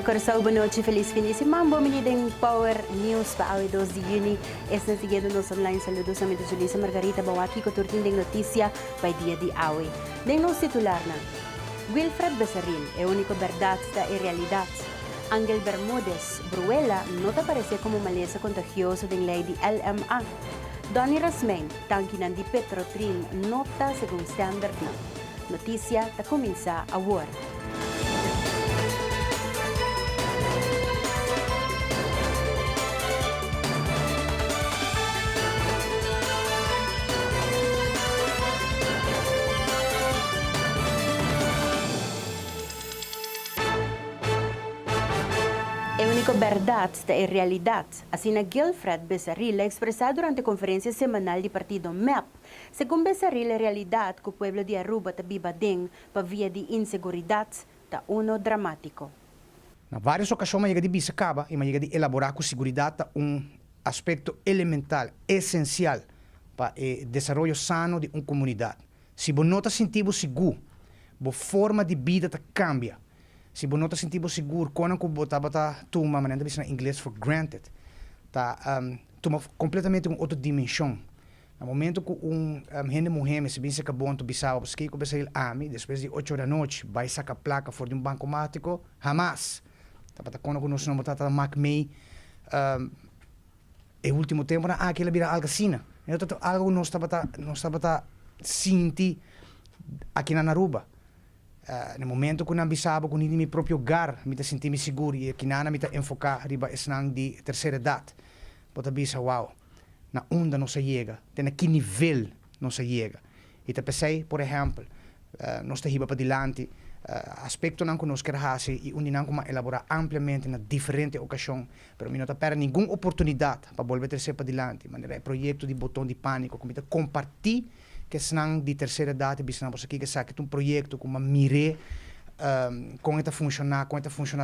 Coração, boa noite, feliz fim de semana. Bom menino em Power News para o 2 de junho. Esta seguida nos online. Saludos a minha Julissa Margarita Bawaki, que turtin de notícia para dia de awe. Den nos titular na Wilfred Becerril é o único verdade da realidade. Ángel Bermúdez Bruela não te aparece como maleza contagiosa da lei de LMA. Donny Rasmain, tanquinan de Petrotrin, nota segundo standard na. Notícia ta começa agora. Verdade da realidade. Assim, Wilfred Becerril expressado durante a conferência semanal do partido MEP. Segundo Becerril, a realidade que o povo de Aruba está vivendo para via de inseguridade está dramático. Na várias ocasiões, chega de bisacaba e chega de elaborar com segurança aspecto elemental, essencial para o desenvolvimento sano de uma comunidade. Se você não está sentindo seguro, a forma de vida cambia. Se você não está sentindo seguro, quando você está toma, maneira de inglês for granted, toma completamente uma outra dimensão. No momento que gente mulher, se bem se acabou de bisar, porque que você ame, depois de 8 da noite, vai sacar placa fora de banco mático, jamás. Quando nós não estamos macmei, o último tempo, aquilo vira algo assim. Algo não estava sentindo aqui na Aruba. No momento que eu bisava com meu próprio lugar, me senti seguro e que nada me enfocar riba esnang de terceira idade. Pode bisa wow, na onda não se chega, tem que nível não se chega. E te pensei, por exemplo, nós te riba para dilante, aspecto não que nós queremos e onde não como elaborar ampliamente na diferente ocasião, pero não te perde nenhuma oportunidade para volver terceira para dilante, maneira projeto de botão de pânico, como compartilhar que senang de terceira idade, bisna você aqui que sabe um projeto com uma mire com esta funcionar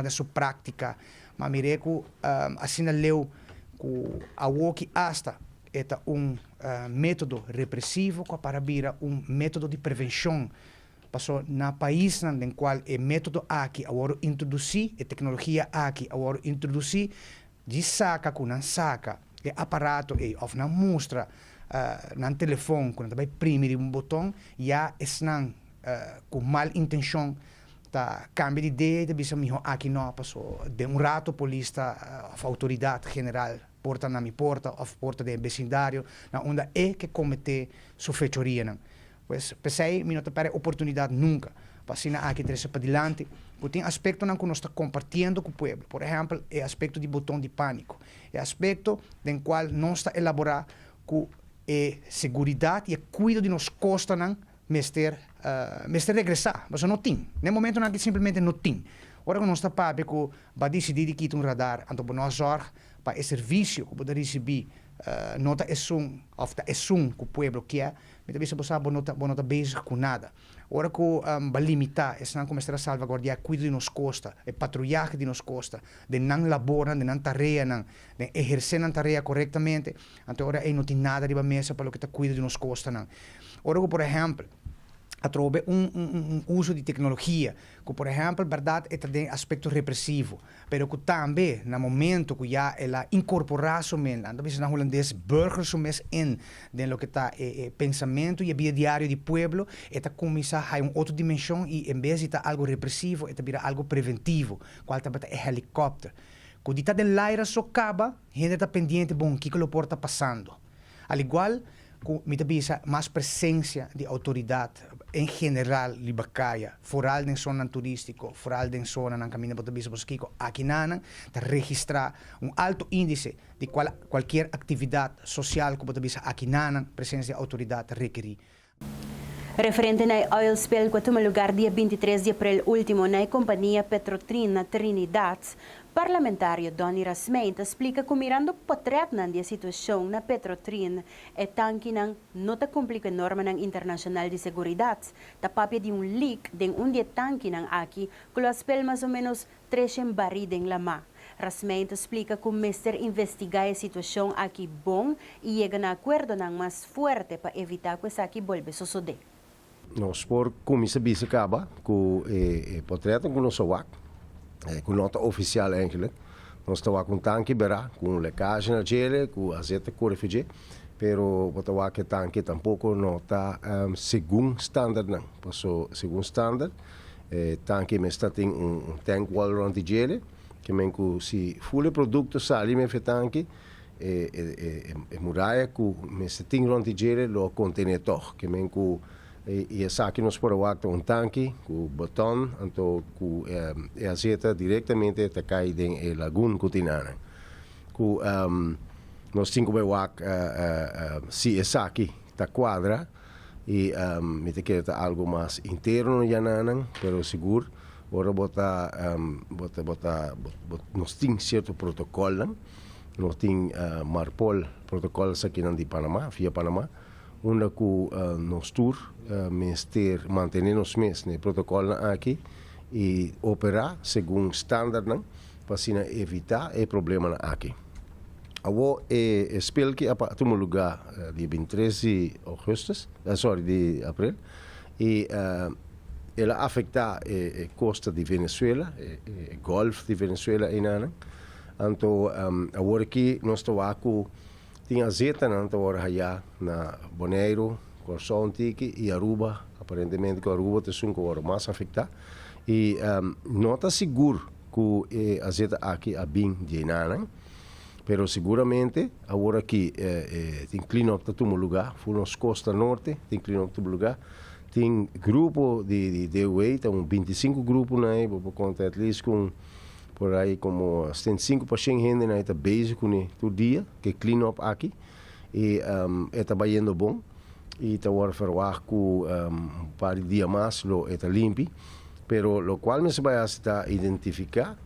da sua prática, mas mire com assim leu com a que hasta é método repressivo para vir método de prevenção. Passou na país no qual o método aqui agora introduzir a tecnologia aqui agora introduzir de saca com não saca o aparato ou na mostra no telefone, quando vai imprimir botão, já estão com mal intenção, cambia de ideia, de bisa miho aqui não passou, de rato polícia, a autoridade general, porta na minha porta, ou porta do vecindário, na onde é que comete sua fechoria. Pois, pensei, não te perde oportunidade nunca, para assim aqui trazer para diante, porque tem aspecto que nós estamos compartilhando com o povo, por exemplo, é aspecto de botão de pânico, é aspecto do qual nós está elaborar com seguridade e cuidado de nos costa não mestre regressar, mas não tem. No momento não simplesmente não tem. Ora que nós está para que vai decidir que um radar, então nós zorg para esse serviço que pode receber nota é que o povo quer, mas também se você não está bezig com nada. Ora que vai limitar, é não começar a salvaguardar cuidado de nos costa, é patrulhagem de nos costa, de não laborar, de não tarefa, de exercer a tarefa corretamente, então ora não tem nada de mesa para o que está cuidado de nos costa. Ora que, por exemplo, através uso de tecnologia, que por exemplo, verdade, é também aspecto repressivo, pero que também, no momento que já ela incorporar somente, talvez na holandês, burgers somente de lo que está pensamento e a vida diário do povo, é começar a uma outra dimensão e em vez de estar algo repressivo, é virar algo preventivo, qual também é helicóptero. Quando está de laira só acaba, a gente está pendiente, bom, o que o porta passando. Al igual, me bisa mais presença de autoridade em geral libacaia foral de zona turístico foral de zona na caminho para bisa bosquico aqui nana ta registrar alto índice de qualquer atividade social que pode bisa aqui nana presença de autoridade requerir. Referente na oil spill que tomou lugar dia 23 de abril último na companhia Petrotrin na Trinidad, parlamentário Donny Rasmain explica que mirando potret na situação na Petrotrin é tanque não nota cumprir a norma internacional de seguridade, da papia de leak de dia tanque aqui que o spill mais ou menos 300 barris de lama. Rasmain explica que o mestre investiga a situação aqui bom e chega a acordo mais forte para evitar que isso aqui volve a suceder. Nós por comissa bisa acaba com o portreto com nosso wak com nota oficial eigenlijk. Nós estamos com tanque berá, com lecagem na gele, com azeite correfugê, pero botava que tanque tampouco nota segundo standard não. Passou segundo standard, tanque me está tem tank wall rond de gele, que men ku si full produto sali me fe tanque muralha ku me se ting rond de gele lo contenedor, que men ku e aqui nos por o tanque com botão então com azeite diretamente até cair em lagoon cutinana com nós temos se aqui tá quadra e me te quer algo mais interno já não, pero seguro ora bota nós temos certo protocolo nós temos Marpol protocolo aqui de Panamá via Panamá onde nós tour manter nos mesmos protocolo aqui e operar segundo standard para evitar o problema aqui. Agora speel que a um lugar dia 23 de de abril e ela afeta a costa de Venezuela, o Golfo de Venezuela e nada. Então agora aqui nós estamos tinha azeite na Bonaire, Corsão e Aruba, aparentemente que Aruba tem agora mais afetado. E não está seguro que o azeite aqui é bem de nada, mas seguramente agora aqui tem clean-up de todo lugar, foi nas costas norte, tem clean-up de todo lugar. Tem grupo de tem 25 grupos, né, por conta at least com por aí como 5% gente na está base com todo dia que clean up aqui e está indo bom e está agora verwacht com par de dias mais lo está limpo, pero lo qual me se vai a identificar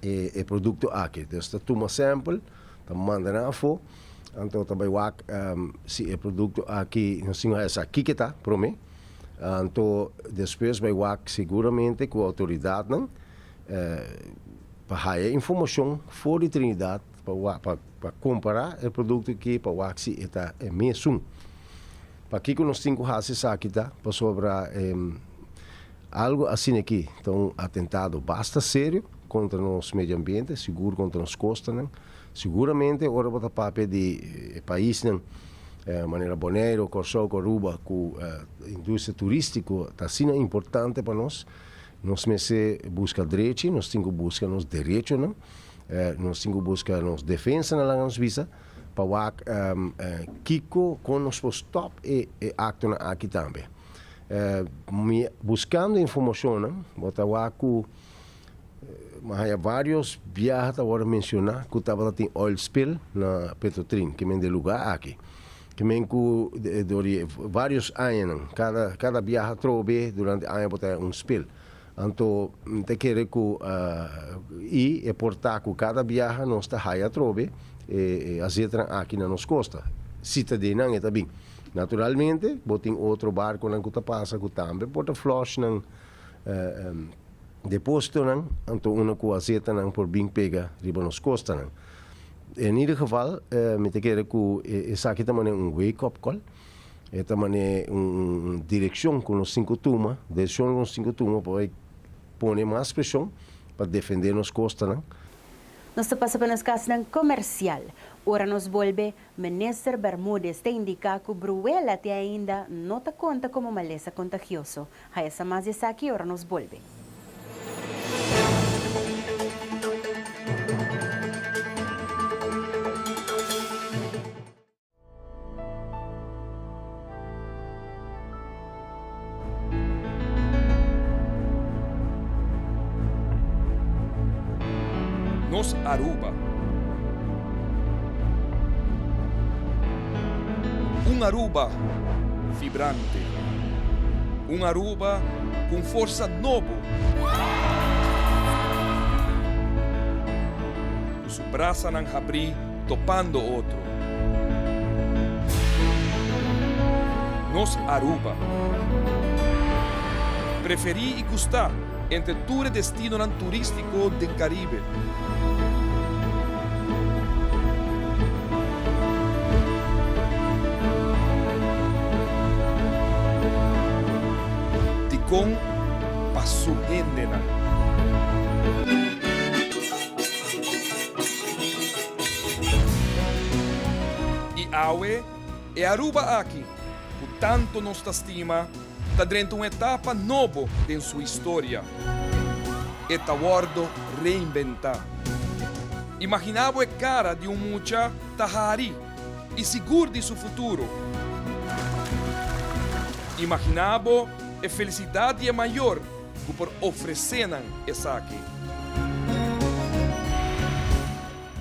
o produto aqui, então está toma sample, está mandando a fo, então está vai se o produto aqui não sei essa aqui que está para mim, então depois vai seguramente com a autoridade não para a informação fora de Trinidad para comparar o produto que para o se está mesmo para que nós temos que aqui tá para sobre algo assim aqui então atentado basta sério contra nosso meio ambiente seguro contra nos costas né? Seguramente agora para papel de país né? Maneira Bonaire, Corsão, Aruba com indústria turística está sendo importante para nós. Nós busca direito, nós temos que buscar nos direitos, não? Nós temos que buscar nos defesa na nossa visa para Kiko com nos stop e acto aqui também. Buscando informação, botar com vários viagens agora mencionar que estava tem oil spill na Petrotrin, que vem de lugar aqui. Que vem com vários anos, cada viagem trobe durante ano botar spill. Então, te quer que portar com cada viagem nós está raia trobe e azeite aqui na nossa costa. Cidadã é também. Naturalmente, botem outro barco na que passa com também, bota flush na depósito não, então uma com azeite não por bem pega riba nos costa não. Em ieder geval, me te quer que essa aqui também é wake up call. É também uma direção com os 5 turmas, direção com os 5 turmas para pôr mais pressão para defender nos costas, não? Nós estamos para nas casas comercial. Ora nos volve, Ministro Bermúdez te indica que Bruela te ainda não te conta como maleza contagioso. A essa mais essa aqui, ora nos volve. Nos Aruba. Aruba vibrante. Aruba com força nova. Os braços não abrir, topando outro. Nos Aruba. Preferi e gostar entre todo destino turístico do Caribe. Ticón pasó endena. E Aue e Aruba aqui, com tanto nos estima, está dentro uma etapa nova em sua história. E está guardo reinventar. Imaginava a cara de mucha tahari e seguro de seu futuro. Imaginava a felicidade maior que por ofereceram essa aqui.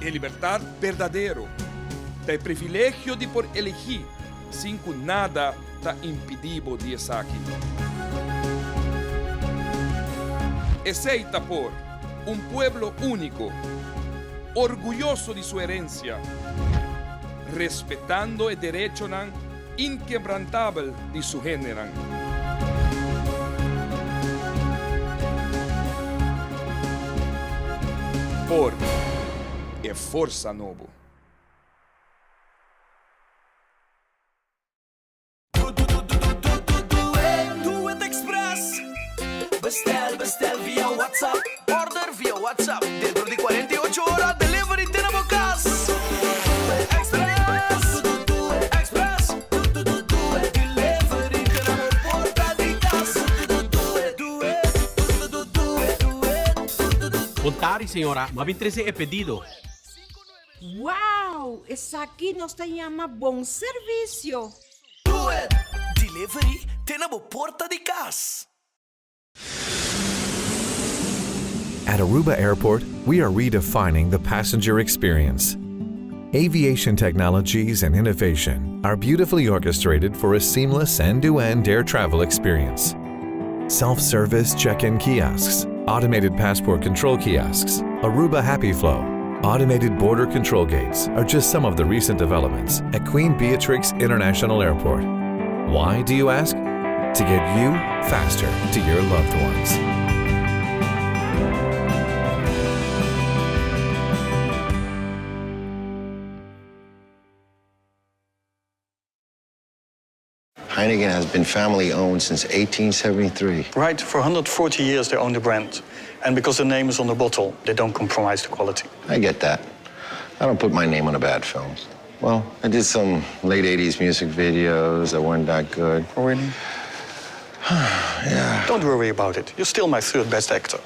A liberdade verdadeiro. Tem privilégio de por elegir, sem que nada está impedido de estar aqui. Aceita por pueblo único, orgulhoso de sua herencia, respeitando o direito inquebrantável de su género. Por e força novo. Bestel via WhatsApp. Order via WhatsApp. Dentro de 48 horas, delivery tenemos casa. Express. Express. Delivery tenemos porta de casa. Contari, senhora, mas 13 é pedido. Uau! Essa aqui nos chama bom serviço. Do it. Delivery tenemos porta de casa. At Aruba Airport, we are redefining the passenger experience. Aviation technologies and innovation are beautifully orchestrated for a seamless end-to-end air travel experience. Self-service check-in kiosks, automated passport control kiosks, Aruba Happy Flow, automated border control gates are just some of the recent developments at Queen Beatrix International Airport. Why, do you ask? To get you faster to your loved ones. Heineken has been family-owned since 1873. Right, for 140 years they own the brand. And because the name is on the bottle, they don't compromise the quality. I get that. I don't put my name on a bad film. Well, I did some late 80s music videos that weren't that good. Oh, really? Yeah. Don't worry about it. You're still my third best actor.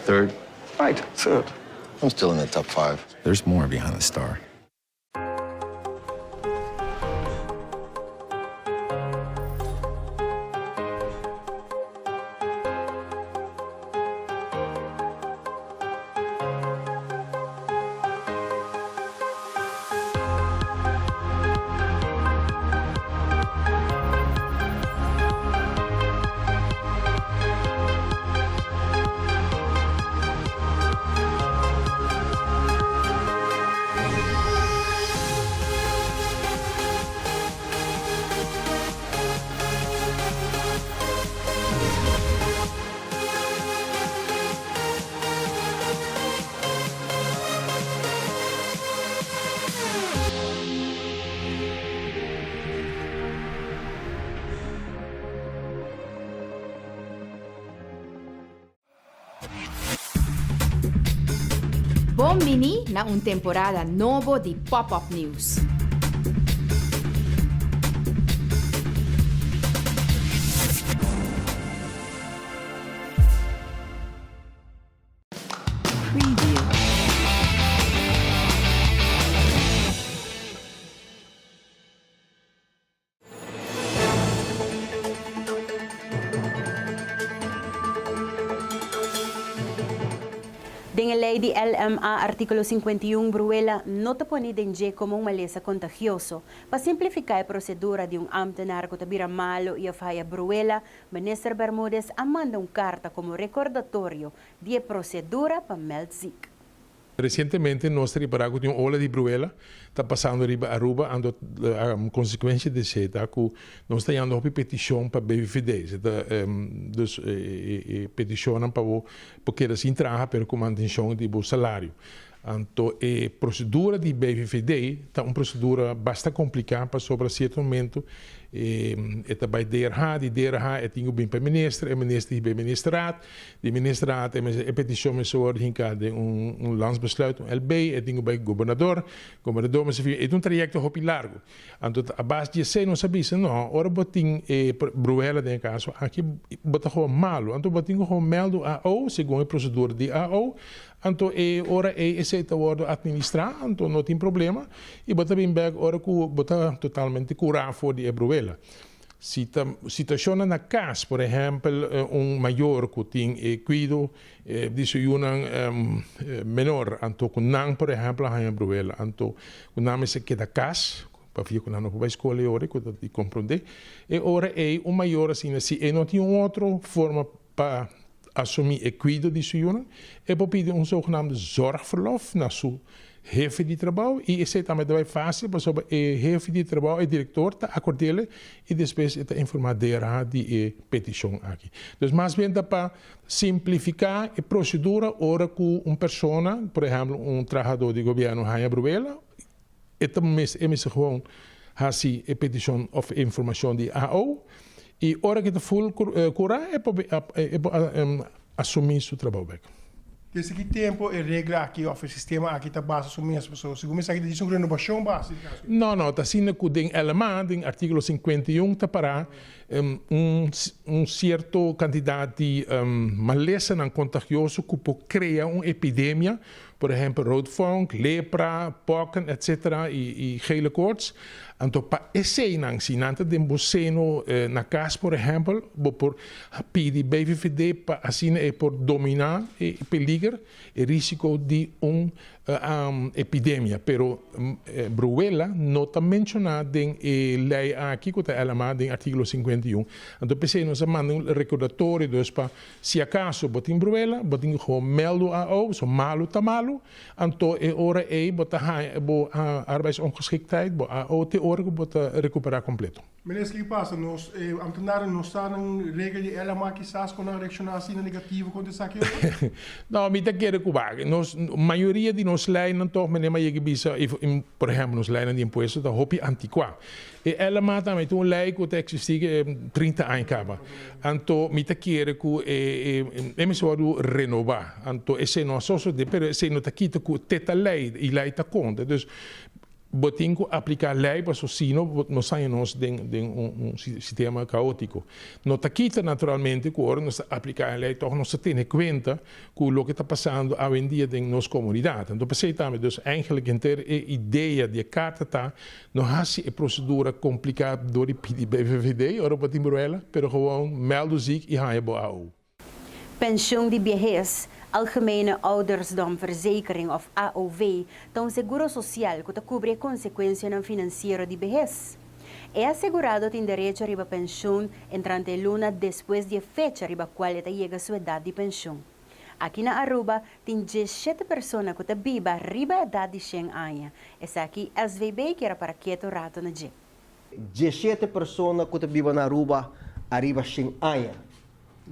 Third? Right, third. I'm still in the top 5. There's more behind the star. Bom mini na temporada novo de Pop-Up News. Preview. En la ley de LMA, artículo 51, Bruela no te pone dengue como un maleza contagioso. Para simplificar la procedura de un ambtenaar que te malo y falla Bruela, minister Bermúdez manda una carta como recordatorio de procedura para Melzik. Recentemente, nós preparamos uma ola de Bruela, está passando riba Aruba, ando a consequência de ser, tá? Que nós estamos indo para petição para BVFD, peticionam para porque eles entrarem para com manutenção de bom salário. Então, a procedura de BVVD está uma procedura bastante complicada para sobre certo momento. É bij de DRH é tinha bem para o ministro bem ministraat, de ministraat é a petição me soor hinkade landsbesluit, LB, é tinha bij governador mas é um trajecto hopi largo. Então, a base de ser não sabia, não, ora botin Bruela de caso, aqui bota gewoon malo, então botin gewoon meldo AO, segundo a procedura de AO. Então, ora aceita o administrar, então não tem problema. E bota bem bem, ora que bota totalmente curar for de Bruela. Situação na casa, por exemplo, maior que tem cuido de menor, então com não, por exemplo, a Bruela, então com não se queda casa, para ver que não vai escolher ora que compreender. E ora maior assim, se não tem outra forma para assumir o cuidado de sua e para pedir zogenaamde zorgverlof naar seu chefe de trabalho e isso também é fácil para o chefe de trabalho e diretor tá acordele e depois está informar de petição aqui. Então, mais bem dá para simplificar a procedura ora que uma pessoa, por exemplo, trabalhador de governo Raia Bruela, e também gewoon assim a petição of informação de AO. E ora que está full curar é assumir seu trabalho. Desde que tempo é regra aqui, o sistema aqui está base assumir as pessoas? Segundo isso aqui diz uma renovação base? Não, está sendo que tem elemento, em artigo 51, está para certo quantidade de maleza não contagioso que pode criar uma epidemia, por exemplo, roodvonk, lepra, pokken, etc. e gele koorts. Então, para esse não, se não tem boceno na casa, por exemplo, por pedir BVVD para assim por dominar e peligro o risco de epidemia. Pero Bruela não está mencionada em lei aqui que está elemada em artigo 51. Então, pensei nós mandamos um recordatório para se acaso botem Bruela, botem como meldo ao, so malo tá malo. Então, é hora botar a arbeidsongeschiktheid, a hora que botar recuperar completo. Mas o que passa? Nós ambtenaren não estão na regra de ela mas quizás com a reaccionação negativa quando isso aqui. Não, me tá querendo cubar. A maioria de nós leis não toca nem mais que por exemplo, nos leis de impostos da hopi antiqua. E ela mata também uma lei que existe 30 anos acaba. Então, me tá querendo que é mesmo renovar. Então, esse não é só de, pero esse não tá quita que teta lei e lei tá conta. Então, botem que aplicar lei para sino não saímos de sistema caótico. Não está quita naturalmente que agora nós aplicar a lei, então não se tem em conta com o que está passando hoje em dia em nossa comunidade. Então, pensei também, dus eigenlijk ter a ideia de carta tá, não há a procedura complicada door de BVVD, ora botem Bruela, pero gewoon melden ziek e haaien boa. Pensioen de vejez, Algemene Ouderdomverzekering of AOV, tem um seguro social que cobre a consequência financeira de vejez. É assegurado tem direito a pensão entrante luna depois de fecha a qual chega a sua idade de pensão. Aqui na Aruba, tem 17 pessoas que vivem riba a idade de 100 anos. Essa aqui é a SVB que era para quieto rato na dia. 17 pessoas que vivem na Aruba arriba 100 anos.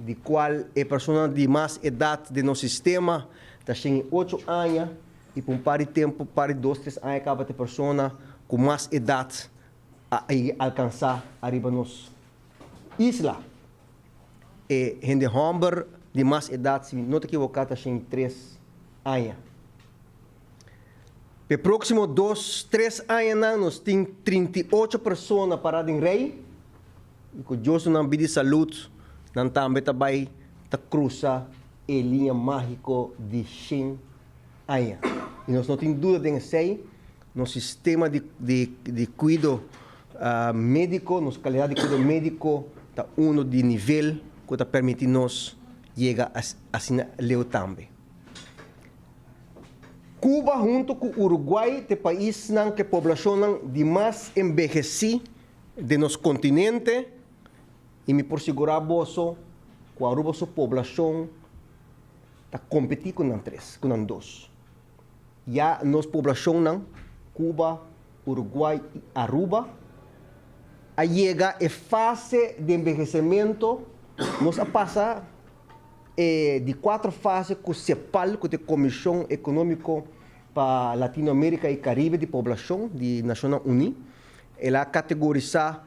De qual é pessoa de mais idade de nosso sistema, está tem 8 anos, e por um par de tempo, para 2, 3 anos, acaba de pessoa com mais idade a alcançar arriba nos isla. E gente homem de mais idade, se não te equivocar, tem 3 anos. Para os próximos 2, 3 anos, nós temos 38 pessoas paradas em rei, e com Deus não pede saúde, não também cruza a linha mágica de 100 anos. E nós não temos dúvida de que nosso sistema de cuidado médico, nossa qualidade de cuidado médico, está de nível que está permitindo nos chegar assim leu também. Cuba, junto com o Uruguai, é o país que a população de mais envelhecida de nosso continente. E me por segurar bolso, com a Aruba, sua população está competindo com os 3, com os 2. Já nossa população, Cuba, Uruguai e Aruba, a chega a fase de envelhecimento, nós passa de 4 fases com o CEPAL, com a Comissão Econômica para Latinoamérica e Caribe de população de Nações Unidas. Ela categoriza,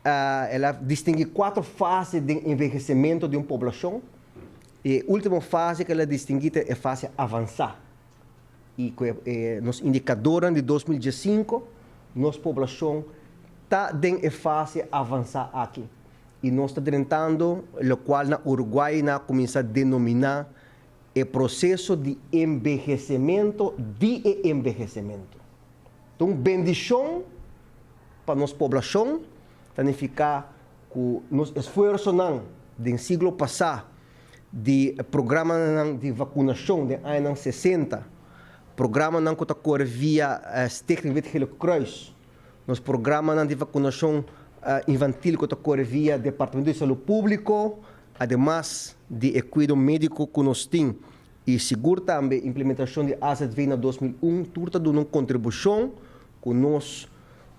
ela distingue 4 fases de envelhecimento de uma população. E a última fase que ela distingue é a fase avançada. E nos indicadores de 2015, nossa população está em fase avançada aqui. E nós estamos tentando, o qual na Uruguai começa a denominar o processo de envelhecimento de envelhecimento. Então, bendição para nossa população, significa que nos esforços do século passado, de programa de vacinação de anos 60, programa que está via Stichting Witgele Kruis, nos programas de vacinação infantil que está via Departamento de Saúde Público, además de cuidado médico que nós temos, e seguro também a implementação de AZV na 2001, tudo está dando uma contribuição que nós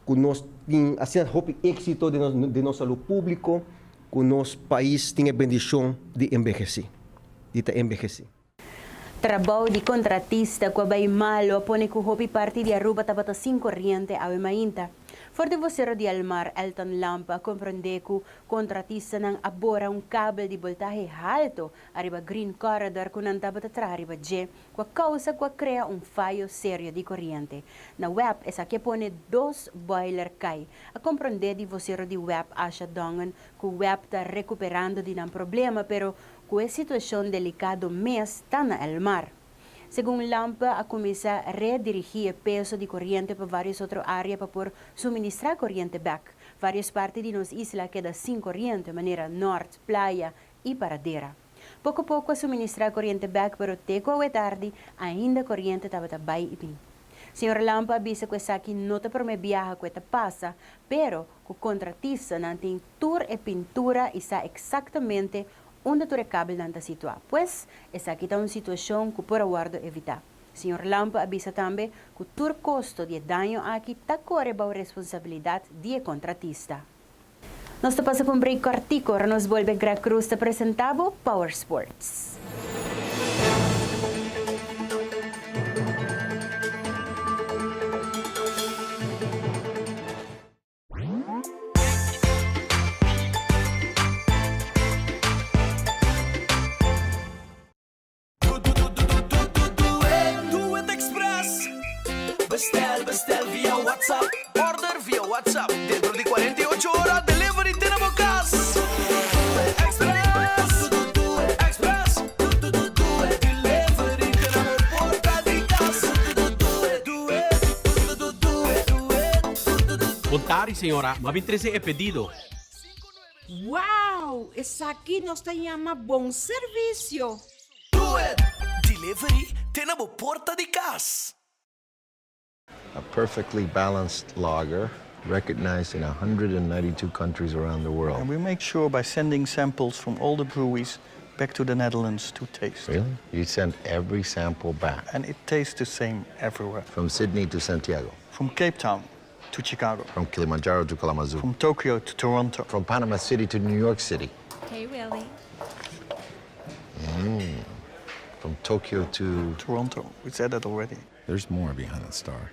temos, assim, êxito de nossa saúde pública, que o nosso país tem a bendição de envelhecer. Trabalho de contratista com a malo apone que hopi parte de Aruba tabata 5 corriente a mainta. For de vocero de Almar Elton Lampa compreende que contratista nang abora cabo de voltaje alto arriba Green Corridor que não tabata tra arriba G, com causa que crea fallo sério de corriente. Na web essa que pone 2 boiler cai. A compreender de vocero de web acha dongan que o web está recuperando de um problema, pero com a situação delicada mês está na Elmar. Segundo Lampa, a começa a redirigir peso de corriente para várias outras áreas para suministrar corriente back. Várias partes de nossa isla quedam sem corriente, maneira norte, playa e paradeira. Pouco a pouco a suministrar corriente back, pero teco ou tarde ainda corriente estava bem e bem. Senhor Lampa avisa que essa aqui não te promete viajar que te passa, pero o contratista não tem tour e pintura e sabe exatamente onde tu recable nanta situa. Pues, essa aqui está uma situação que por aguardo evitar. Senhor Lampa avisa também que o custo de dano aqui está corre a responsabilidade de contratista. Nós te passa por um break cortico, nos volve Gra Cruz te apresentava Power Sports. Bestel via WhatsApp. Order via WhatsApp. Dentro de 48 horas, delivery te na casa. Express. Express. Delivery te na porta de casa. Contari, senhora, mas 23 é pedido. Wow! Essa aqui nós chama bom serviço. Do it. Delivery te na porta de casa. A perfectly balanced lager, recognized in 192 countries around the world. And we make sure by sending samples from all the breweries back to the Netherlands to taste. Really? You send every sample back? And it tastes the same everywhere. From Sydney to Santiago? From Cape Town to Chicago. From Kilimanjaro to Kalamazoo? From Tokyo to Toronto. From Panama City to New York City? Hey, Willie. From Tokyo to... Toronto. We said that already. There's more behind the star.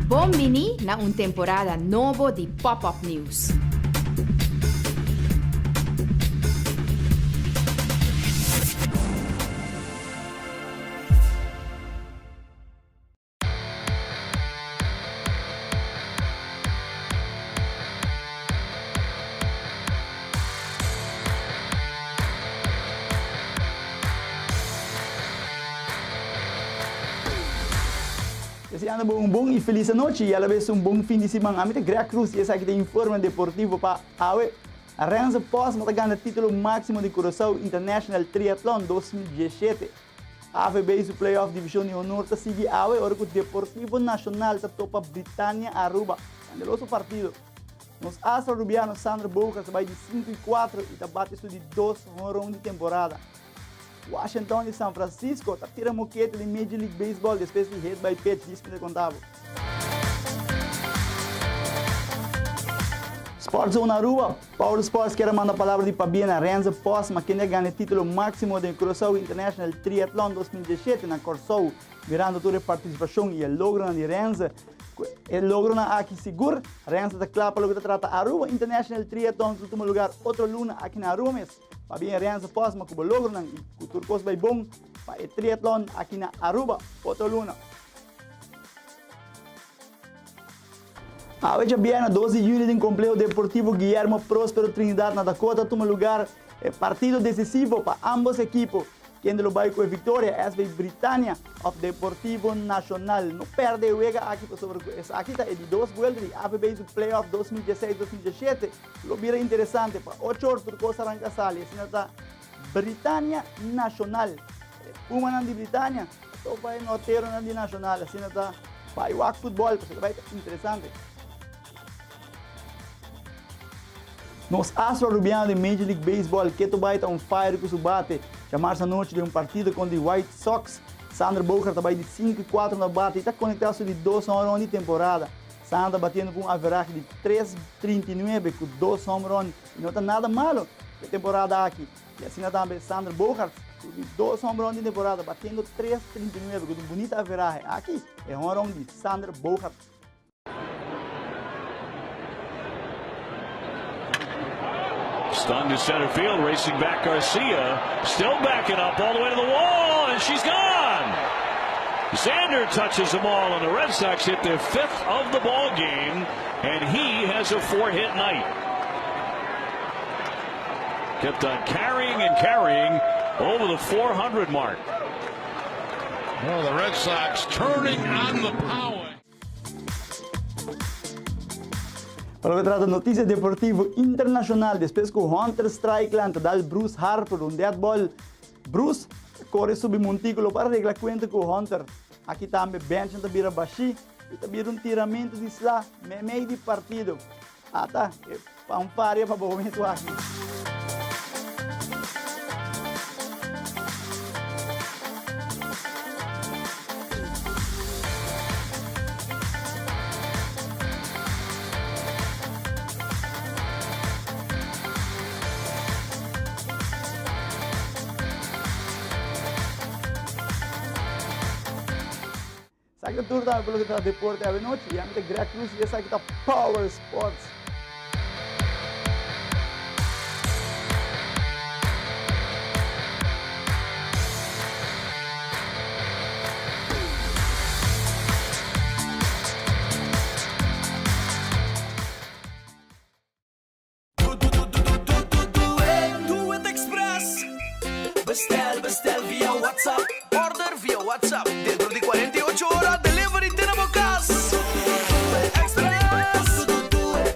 Bom mini na temporada novo de Pop-Up News. Deseando um bom e feliz noite e a la vez um bom fim de semana. A mim é Greg Cruz e essa aqui tem informe deportivo para AWE. A Renzo Posma está ganhando o título máximo de Curaçao International Triathlon 2017. A AVB o playoff Divisão de Honor está seguindo AWE, ora que o Deportivo Nacional está topa Britânia Aruba. Candeloso partido. Nos astro-rubianos Sandro Boucas vai de 5-4 e está batendo de 2 rounds de temporada. Washington de São Francisco está tirando moquete de Major League Baseball depois de hit by pitch, diz que contava. Sports Zone Aruba, Paulo Sports quer mandar a palavra de Fabiana Renzo Posma, que ganha o título máximo de Curaçao International Triathlon 2017 na Corsou, virando toda a participação e o logro de Renzo. El logro na aqui seguro, Renzo está claro para o que trata Aruba International Triathlon, no último lugar, outro luna aqui na Aruba. Fabiana Renzo Posma, que o logro na o turcos vai bom para o triathlon aqui na Aruba, outro luna. A hoje Biana 12 de junho em Complexo Deportivo Guilherme Próspero Trinidad na Dakota, toma lugar partido decisivo para ambos equipos. Quem lo vai com a vitória é a Britânia of Deportivo Nacional. Não perde o ega aqui sobre essa aqui está de 2 vueltas de AVB do playoff 2016-2017. Lo vira interessante para 8 horas por coisa arranca sali. Assim está Britânia Nacional. Uma de Britânia, então vai no terreno de Nacional. Assim está vai o futebol, vai ser interessante. Nos astro-rubianos de Major League Baseball, que tu vai estar on fire com o bate. Chamar-se a noite de um partido com o White Sox. Sandro Boucas vai de 5-4 no bate e está conectado de 2 home runs de temporada. Sandro batendo com um average de 3.39 com 2 home runs. E não está nada malo de temporada aqui. E assim também Sandro Boucas de 2 home runs de temporada, batendo 3.39 com um bonito average. Aqui é home run de Sandro Boucas. Stung to center field, racing back Garcia, still backing up all the way to the wall, and she's gone! Xander touches them all, and the Red Sox hit their 5th of the ball game, and he has a 4-hit night. Kept on carrying and carrying over the 400 mark. Well, the Red Sox turning on the power. Para o trata notícia deportivo internacional, depois que o Hunter Strickland dá Bruce Harper um dead ball, Bruce corre sob o montículo para arreglar conta com o Hunter. Aqui também bench da bira baixi e também um tiramento de slá, meio de partido. Ah tá, é um pare para o momento aqui. Saca tudo da pelo que tá deporte a noite e a minha Greg Cruz e essa aqui tá Power Sports. Do it Express. Bestel via WhatsApp. Order via WhatsApp. Dentro de 48 horas, delivery tenemos casa. Express.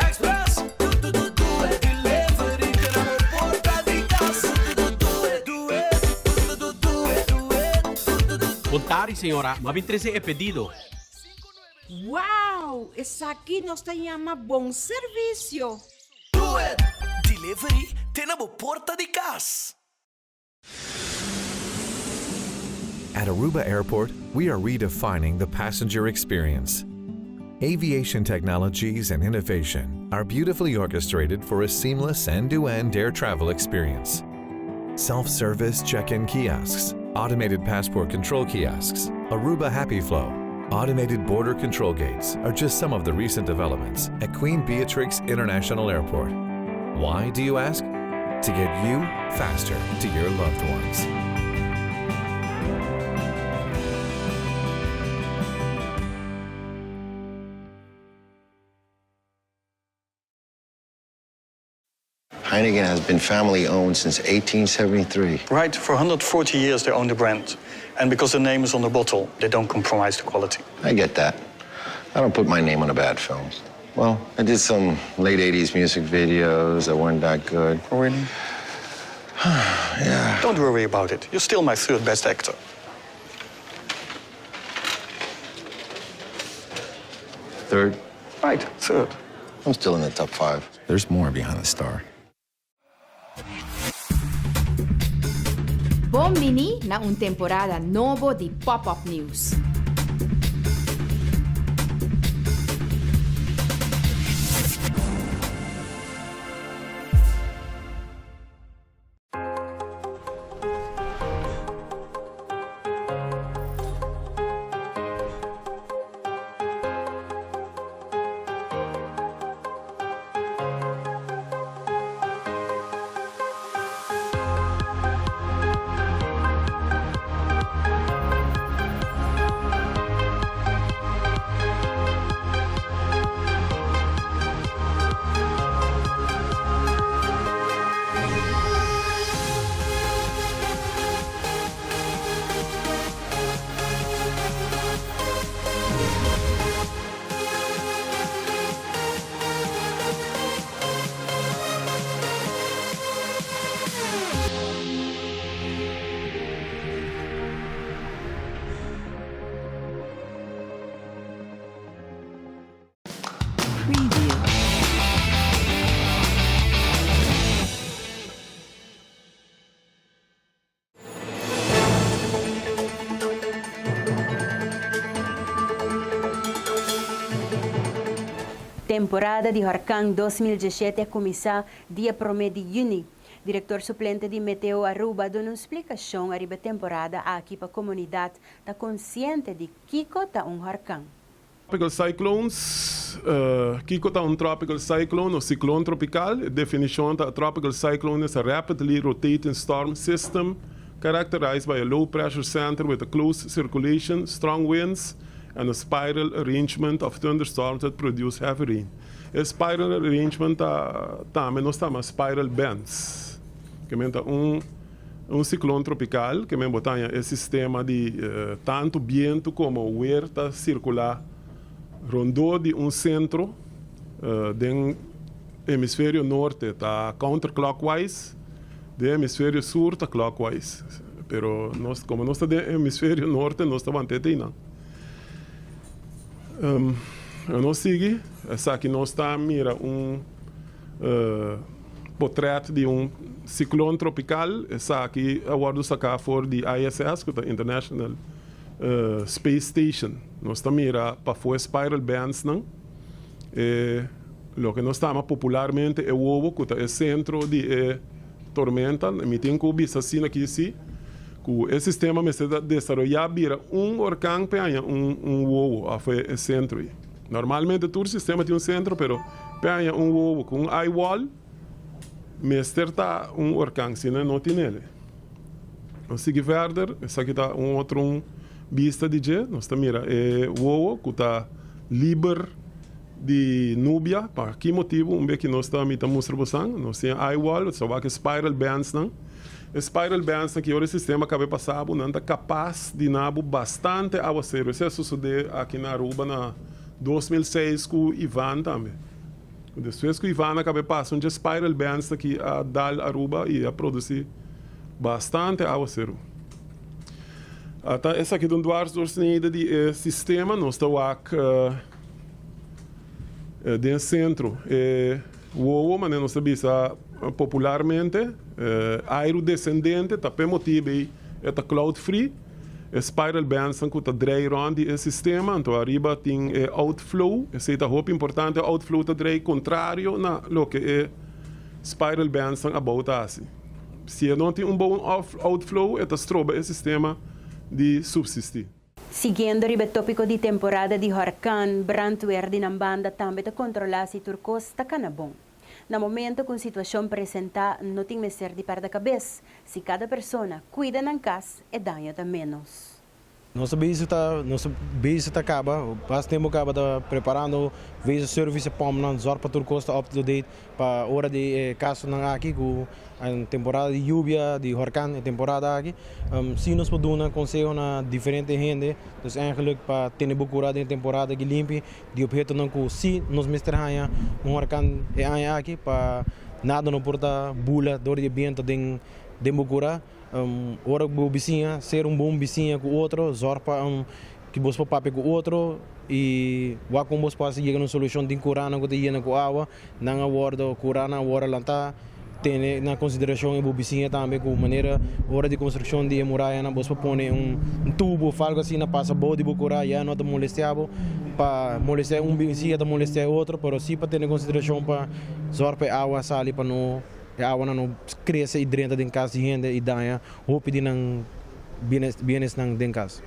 Express. Delivery tenemos porta de casa. Contari, senhora, mas 23 é pedido. Wow, essa aqui nos chama bom serviço. Do it. Delivery tenemos porta de casa. At Aruba Airport, we are redefining the passenger experience. Aviation technologies and innovation are beautifully orchestrated for a seamless end-to-end air travel experience. Self-service check-in kiosks, automated passport control kiosks, Aruba Happy Flow, automated border control gates are just some of the recent developments at Queen Beatrix International Airport. Why, do you ask? To get you faster to your loved ones. Heineken has been family owned since 1873. Right, for 140 years they own the brand. And because the name is on the bottle, they don't compromise the quality. I get that. I don't put my name on the bad films. Well, I did some late 80s music videos that weren't that good. Oh, really? Yeah. Don't worry about it. You're still my third best actor. Third? Right, third. I'm still in the top 5. There's more behind the star. Bom Mini na un temporada novo di Pop-Up News. Temporada de Huracán 2017 começa dia 1 de junho. Diretor suplente de Meteo Aruba dá uma explicação arriba temporada aqui para a comunidade está consciente de Kiko está huracán. Tropical cyclones, Kiko está tropical cyclone ou ciclone tropical. A definição da tropical cyclone is a rapidly rotating storm system characterized by a low pressure center with a close circulation, strong winds, and a spiral arrangement of thunderstorms that produce heavy rain. A spiral arrangement também nós temos spiral bands, que é ciclone tropical, que é sistema de tanto vento como o ar está circular rondou de centro do hemisfério norte está counterclockwise, do hemisfério sul está clockwise. Pero nós, como nós estamos no hemisfério norte, nós estamos antete não. Nós seguimos, essa aqui nós está mira portrait de ciclone tropical, essa aqui agora sacar for de ISS, que é International Space Station. Nós está mira para for spiral bands não. Lo que nós estamos popularmente é o ovo, que é o centro de tormenta, me tem que ouvir assim aqui sim. Que esse sistema me se desenvolver vira huracán peña ovo a foi o centro. Normalmente todo sistema tem centro, pero peña ovo com eye wall, mester tá huracán, se não tem ele. Nós seguimos verder, essa aqui tá outro vista de je, nós tá mira o ovo que tá livre de Núbia, para que motivo que nós tá mita mostra você, nós tem eye wall, só que spiral bands não. Spiral bands que o sistema acaba passando não é capaz de nabo bastante aguaceiro. Isso sucedeu aqui na Aruba na 2006 com o Ivan também. Depois que o Ivan acaba passando de spiral bands aqui a dar Aruba e a produzir bastante aguaceiro. Até essa aqui do Duarte de sistema nós estamos aqui dentro do centro. O ovo, mas nós sabemos popularmente aerodescendente, também motivo é cloud free, spiral bands que está dreirando o sistema, então arriba tem outflow, esse é muito importante, outflow está dreir contrário na lo que é spiral bands about assim. Se não tem bom outflow, é estroba o sistema de subsistir. Seguindo o tópico de temporada de huracán, brandweer de Nambanda também está controlado se turcos está canabom. No momento que a situação apresenta, não tem que ser de perda cabeça. Se cada pessoa cuida na casa, é danha da menos. Nosso base acaba, basta tempo acaba preparando o serviço para o zorg para tudo custa up to date para hora de caso na aqui com a temporada de lluvia, de huracán, temporada aqui. Se nós podemos conseguir na diferente gente, então eigenlijk para ter procurado em temporada que limpe, de objeto não com se nós mestrarmos huracán aqui para nada não porta bula dor de viento de procura. Ora o vizinha ser bom vizinha com o outro, zorpa que você pape com o outro e o como você pode chegar a uma solução de curar na cotidiana com água, não aborda curar na hora lantar, tem na consideração o vizinha também com maneira hora de construção de muralha, você põe tubo, algo assim na passa boa de curar já não te molestava para molestar vizinho, te molestar outro, mas sim para ter em consideração para zorpa água sair para não a água não cresce e dentro de casa de gente e dá roupa de não bienes não de casa.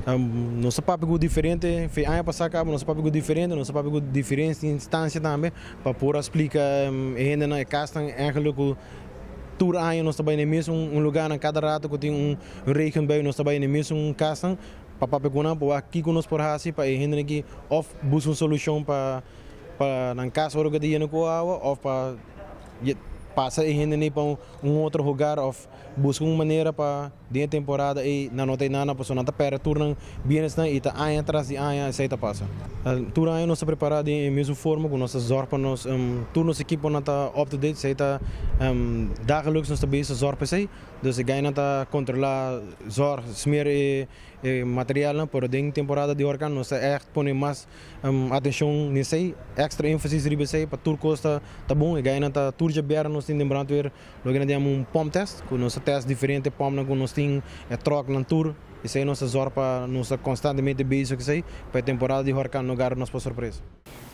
Nosso papel diferente, foi ano passado acaba nosso papel diferente, nosso papel diferente instância também para poder explicar gente na casa eigenlijk todo ano nós trabalhamos no mesmo lugar na cada rato que tem região bem nós trabalhamos no mesmo casa para papel com aqui com nós por assim para gente que of busca uma solução para na casa hora que tem no água ou para passa e gente para outro lugar ou busca uma maneira para dentro da temporada e na nota nada para não perder turno bem e tá aí atrás de aí sai tá passa turno aí nós preparado em mesma forma com nossas zorpa nós turnos equipe não tá up to date sai tá dagelijks nós também zorpa sai dus ganha não tá controlar zor smear e material por dentro temporada de huracán nós echt põe mais atenção nisso extra ênfase ribe sai para tur costa tá bom e ganha não tá tur de beira nós tem lembrando ver logo temos pom test com nosso teste diferente pom na com nós tem troca na tour e sei nossa zorpa nós constantemente basic sei para temporada de huracán no lugar nós por surpresa.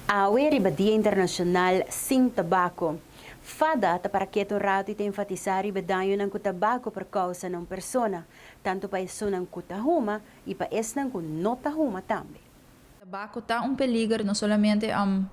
Awe riba Dia Internacional Sem Tabaco. Fada ta para que rato e te enfatizar riba danho ng tabaco por causa ng persona, tanto pa iso ng kutahuma e pa es ng kunotahuma também. Tabaco está peligro não somente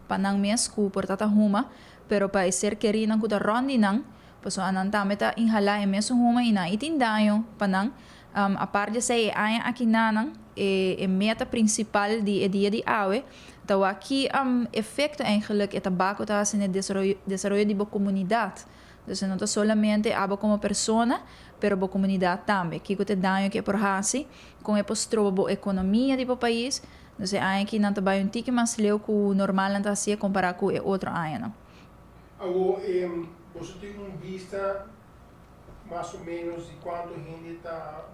panang mesku por tatahuma, pero pa ser queri ng kutarondi nang paso anan tameta inhala e meso huma ina itindayo panang a par de sei aya akinanang e meta principal di dia di awe tawa aqui efecto eigenlijk e tabaco tá sin desarrollo de boa comunidade. Dus não solamente abo como persona, pero boa comunidade também. Que te danho que por hasi com e postrobo boa economia do país. Dus aya que não trabalha tique mas leu com normal não tá se comparar com outro aya não. Agora, você tem vista mais ou menos de quanto gente está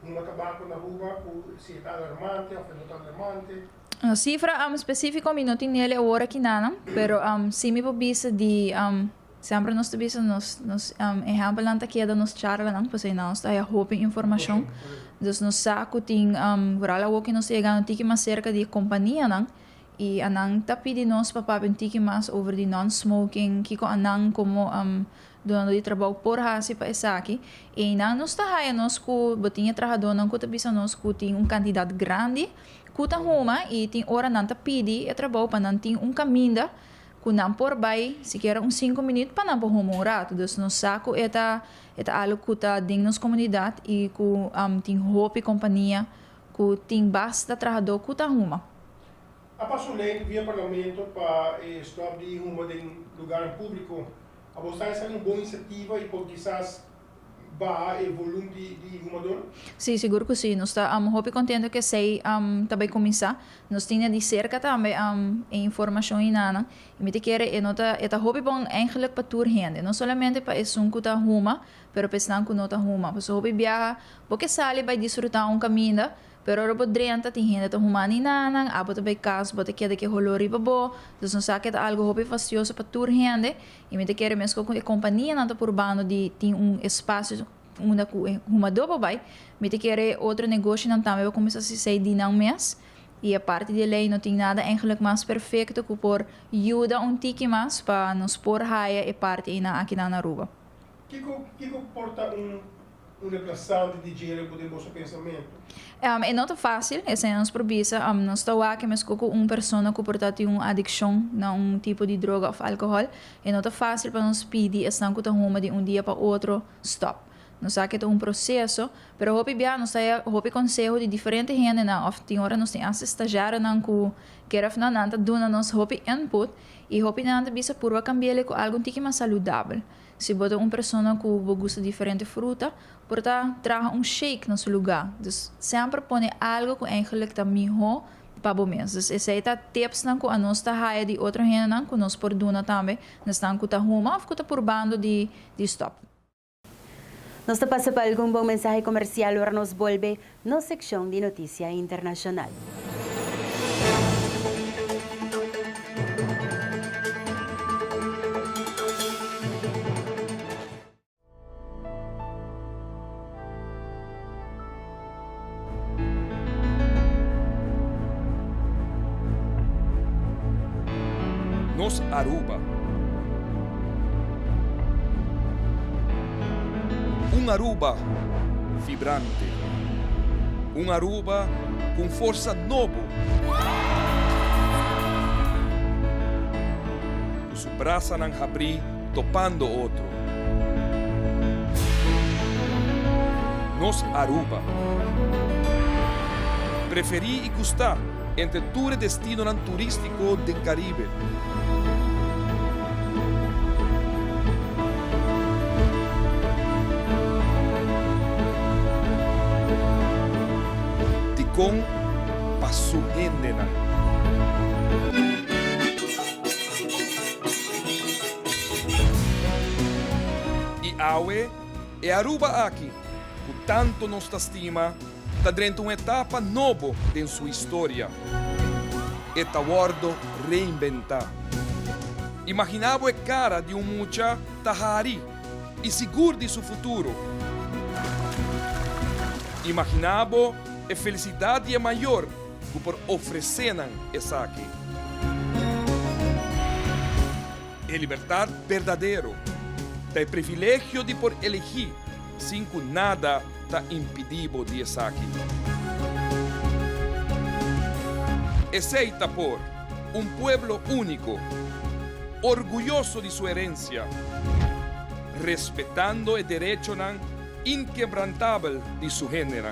tabaco na rua, se está alarmante ou não está alarmante? A cifra específica não tem nele agora aqui nada, pero se me vista de sempre nós vista nos exemplo lá que é nos charla não, pois nós está a roupa informação, dus nos saco tem vooral ook que nós chegando tiki mais cerca de companhia não. E anang tapi di nós para tiki mais over the non-smoking, kiko anang como dono de trabalho por hasi pa esaki e nang nos tahaya nos ku botinha trabajador nang ku tabisa nos ku tem quantidade grande ku ta huma e tem hora nan tapidi e trabalho pa nan tem caminho ku nan por bai sequer 5 minutos pa nan po huma um rato dus nos saco eta algo ku ta ding nos comunidade e ku tem roupa e companhia ku tem basta trabajador ku ta huma. A passo lei via parlamento para stop de rumo de lugar público. A você é uma boa iniciativa e por quizás vai o volume de rumador? Sim, seguro que sim. Nós estamos muito contentes que sei também começar. Nós temos de cerca também informação e nada. E me te quer é nota é hobby bom eigenlijk para tour gente. Não somente para esse que tá ruma, pero pensando que nota ruma. Porque hobby viaja, porque sale vai desfrutar caminho. Pero ro podrenta tem gente tão humana nanang abo também caso bote que que rolori babo dus não sabe algo hobby fastioso para tour gente e me te quer mesmo com a companhia nanta por bando de tem espaço uma dobo vai me te quer outro negócio não também vai começar a se sair de não mês e a parte de lei não tem nada eigenlijk mais perfeito que por ajuda tiki mais para nos por raia e parte aqui na Aruba. Que porta reemplaçante de dinheiro para o vosso pensamento? É não tão fácil, essa é a nossa probisa. Nós estamos aqui, mas com uma pessoa que porta uma adicção a tipo de droga ou álcool. É não tão fácil para nós pedir essa coisa de dia para outro stop. Nós aqui é processo, pero hopi bia nós aí hopi conselho de diferente gente na of tem hora nós tem as estagiário nan ku quer na nanta duna nós hopi input e hopi nanta bisa purva cambiar com algo que mais saudável. Se bota pessoa que gosta de diferente fruta, porta traga shake no seu lugar. Dus sempre põe algo que eigenlijk tá melhor para o mês. Dus esse aí tá tips nan ku a nós tá haia de outra gente nan ku nós por duna também, nós tan ku tá ruma of ku tá por bando de stop. Nós te passa para algum bom mensagem comercial, agora nos volve na secção de notícia internacional. Nos Aruba. Aruba vibrante. Aruba com força nova. Os braços não abrir, topando outro. Nos Aruba. Preferi e gostar entre tour destino turístico do Caribe. Com Pasuhendena. E Aue e Aruba aqui, com tanto nos estima, está dentro uma etapa nova em sua história. E tá guardo reinventar. Imaginava a cara de mucha tahari e seguro de seu futuro. Imaginava a felicidade é maior que por oferecerem essa aqui. É liberdade verdadeiro. É privilégio de por elegir, sem que nada está impedido de essa aqui. Aceita por pueblo único, orgulhoso de sua herencia, respeitando o direito inquebrantável de seu gênero.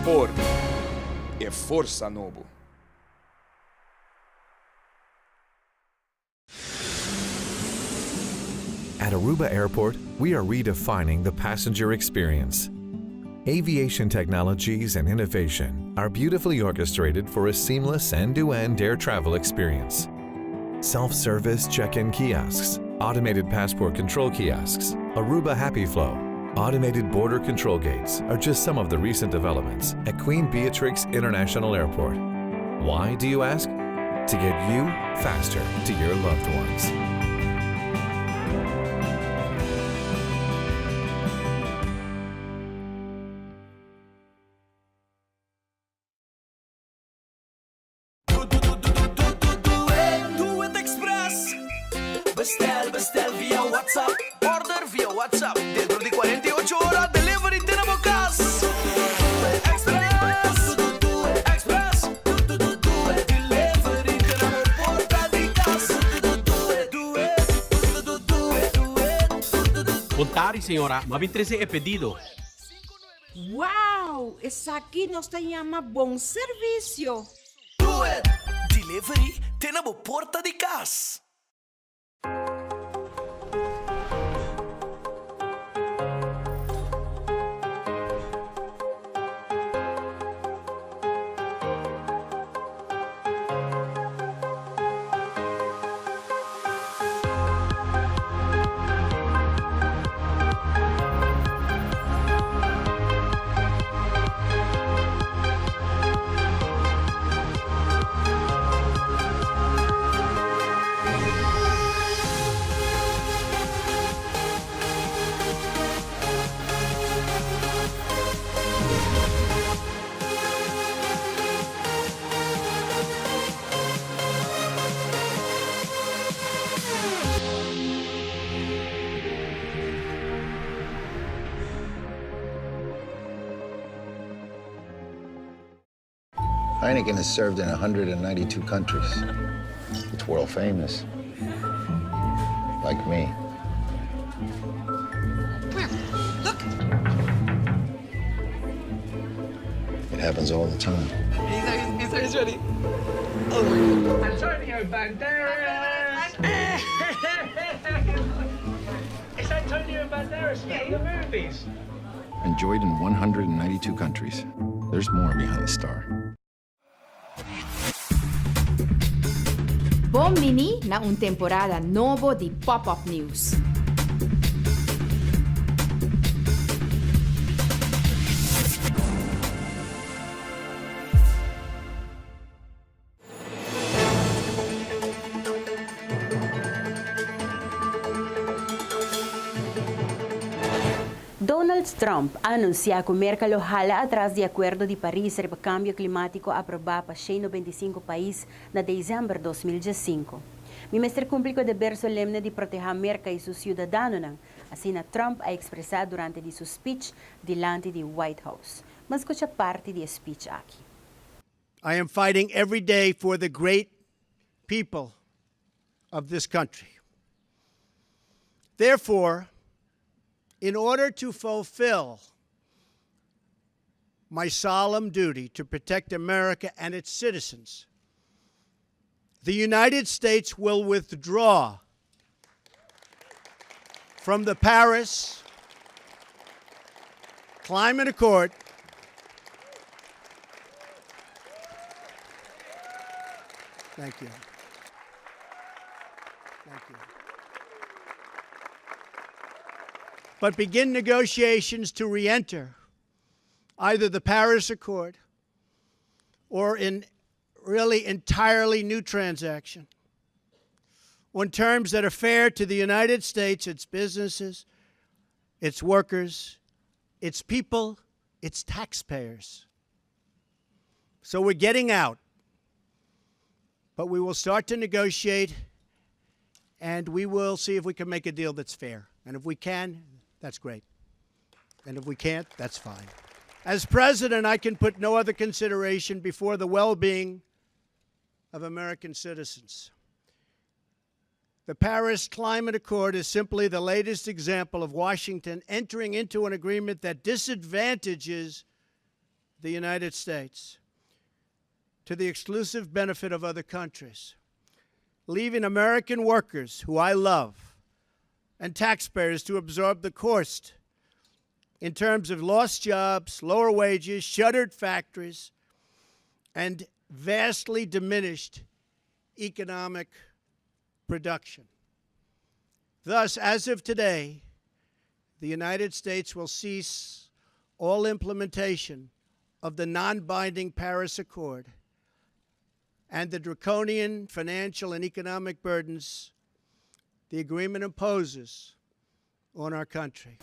Por e força novo. At Aruba Airport, we are redefining the passenger experience. Aviation technologies and innovation are beautifully orchestrated for a seamless end-to-end air travel experience. Self-service check-in kiosks, automated passport control kiosks, Aruba Happy Flow, automated border control gates are just some of the recent developments at Queen Beatrix International Airport. Why, do you ask? To get you faster to your loved ones. Bestel via WhatsApp, order via WhatsApp. Dentro di 48 ore, delivery tenemos casa. Express, delivery tenemos porta di casa. Contari, senhora, mas 23 é pedido. Wow, essa aqui nos chama bom serviço. Delivery tenemos porta di casa. Heineken is served in 192 countries. It's world famous. like me. Where? Look. It happens all the time. He's ready. Oh my God. Antonio Banderas! It's Antonio Banderas from the movies. Enjoyed in 192 countries. There's more behind the star. Bom Mini na un temporada novo di Pop-Up News. Donald Trump anuncia que o mercado hala atrás de acordo de Paris sobre o cambio climático aprovado para 195 países na dezembro de 2015. O Ministério Público dever solemne de proteger a América e seus cidadãos, assim Trump a expressado durante de seu speech diante do White House. Mas escuta parte do speech aqui. I am fighting every day for the great people of this country. Therefore, in order to fulfill my solemn duty to protect America and its citizens, the United States will withdraw from the Paris Climate Accord Thank you. Thank you. But begin negotiations to re-enter either the Paris Accord or in really entirely new transaction on terms that are fair to the United States, its businesses, its workers, its people, its taxpayers. So we're getting out, but we will start to negotiate, and we will see if we can make a deal that's fair. And if we can, that's great. And if we can't, that's fine. As president, I can put no other consideration before the well-being of American citizens. The Paris Climate Accord is simply the latest example of Washington entering into an agreement that disadvantages the United States to the exclusive benefit of other countries, leaving American workers, who I love, and taxpayers to absorb the cost in terms of lost jobs, lower wages, shuttered factories, and vastly diminished economic production. Thus, as of today, the United States will cease all implementation of the non-binding Paris Accord and the draconian financial and economic burdens the agreement imposes on our country.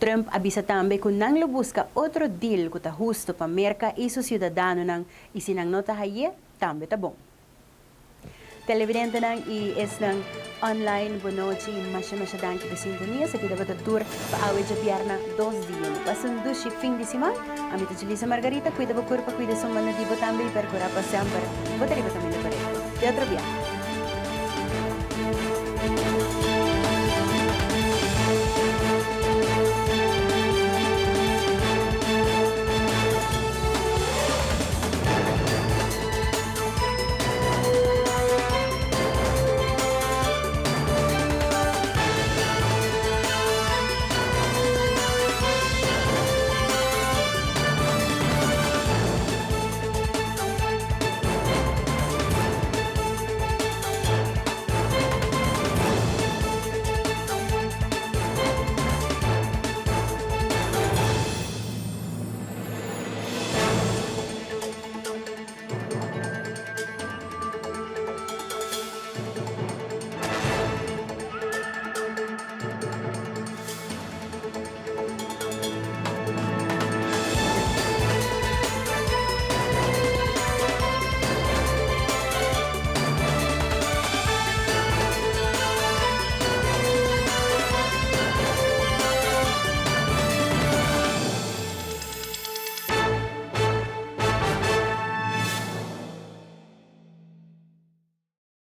Trump avisa também que não lo busca outro deal que está justo para a América e seus cidadãos e se não nota aí, também está bom. Televidente e nang online bonochi masya danki de sintonia sa kita batatur pa awe ja biyerna 2 dias. Pasando si fin de semana, amita Julissa Margarita cuida ba curpa cuida sa manadibo também per cura pa sempre. Botari ba sa mga pareho. Teatro biyerna.